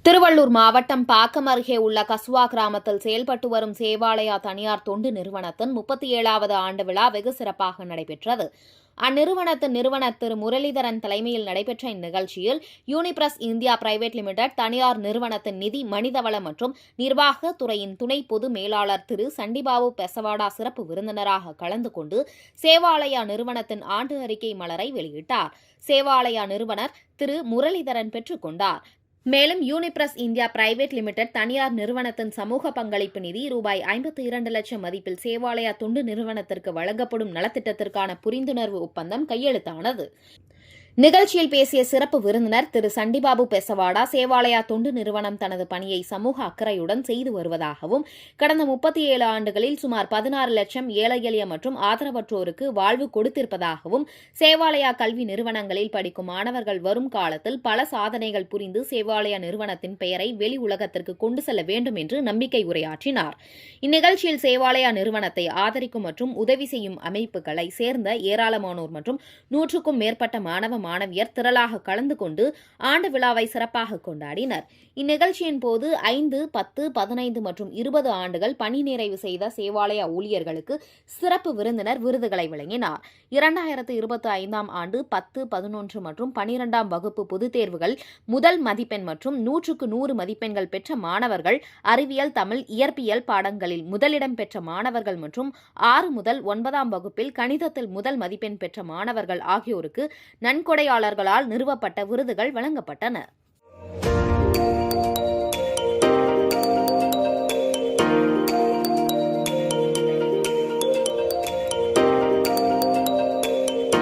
திருவள்ளூர் மாவட்டம் பாக்கம் அருகே உள்ள கஸ்வா கிராமத்தில் செயல்பட்டு வரும் சேவாலயா தனியார் தொண்டு நிறுவனத்தின் 37வது ஆண்டு விழா வெகு சிறப்பாக நடைபெற்றது. அந்நிறுவனத்தின் நிறுவனர் திரு முரளிதரன் தலைமையில் நடைபெற்ற இந்நிகழ்ச்சியில் யூனிபிரஸ் இந்தியா பிரைவேட் லிமிடெட் தனியார் நிறுவனத்தின் நிதி மனிதவள மற்றும் நிர்வாக துறையின் துணை பொது மேலாளர் திரு சண்டிபாபு பெசவாடா சிறப்பு விருந்தினராக கலந்து கொண்டு சேவாலயா நிறுவனத்தின் ஆண்டு அறிக்கை மலரை வெளியிட்டார். சேவாலயா நிறுவனர் திரு முரளிதரன் பெற்றுக் கொண்டார். மேலும் யூனிபிரஸ் இந்தியா பிரைவேட் லிமிடெட் தனியார் நிறுவனத்தின் சமூக பங்களிப்பு நிதி ரூபாய் 52 லட்சம் மதிப்பில் சேவாலயா தொண்டு நிறுவனத்திற்கு வழங்கப்படும் நலத்திட்டத்திற்கான புரிந்துணர்வு ஒப்பந்தம் கையெழுத்தானது. நிகழ்ச்சியில் பேசிய சிறப்பு விருந்தினர் திரு சண்டிபாபு பெசவாடா, சேவாலயா தொண்டு நிறுவனம் தனது பணியை சமூக அக்கறையுடன் செய்து வருவதாகவும், கடந்த 37 ஆண்டுகளில் சுமார் 16 லட்சம் ஏழை எளிய மற்றும் ஆதரவற்றோருக்கு வாழ்வு கொடுத்திருப்பதாகவும், சேவாலயா கல்வி நிறுவனங்களில் படிக்கும் மாணவர்கள் வரும் காலத்தில் பல சாதனைகள் புரிந்து சேவாலயா நிறுவனத்தின் பெயரை வெளி உலகத்திற்கு கொண்டு செல்ல வேண்டும் என்று நம்பிக்கை உரையாற்றினார். இந்நிகழ்ச்சியில் சேவாலயா நிறுவனத்தை ஆதரிக்கும் மற்றும் உதவி செய்யும் அமைப்புகளை சேர்ந்த ஏராளமானோர் மற்றும் 100க்கும் மேற்பட்ட மாணவியர் திரளாக கலந்து கொண்டு ஆண்டு விழாவை சிறப்பாக கொண்டாடினர். இந்நிகழ்ச்சியின் போது 5, 10, 15 மற்றும் 20 ஆண்டுகள் பணி நிறைவு செய்த சேவாலயா ஊழியர்களுக்கு சிறப்பு விருந்தினர் விருதுகளை வழங்கினார். 2025ஆம் ஆண்டு 10, 11 மற்றும் 12ஆம் வகுப்பு பொதுத் தேர்வுகள் முதல் மதிப்பெண் மற்றும் 100க்கு 100 மதிப்பெண்கள் பெற்ற மாணவர்கள், அறிவியல், தமிழ், இயற்பியல் பாடங்களில் முதலிடம் பெற்ற மாணவர்கள் மற்றும் 6 முதல் 9ஆம் வகுப்பில் கணிதத்தில் முதல் மதிப்பெண் பெற்ற மாணவர்கள் ஆகியோருக்கு நன்கொடையாளர்களால் நிறுவப்பட்ட விருதுகள் வழங்கப்பட்டன.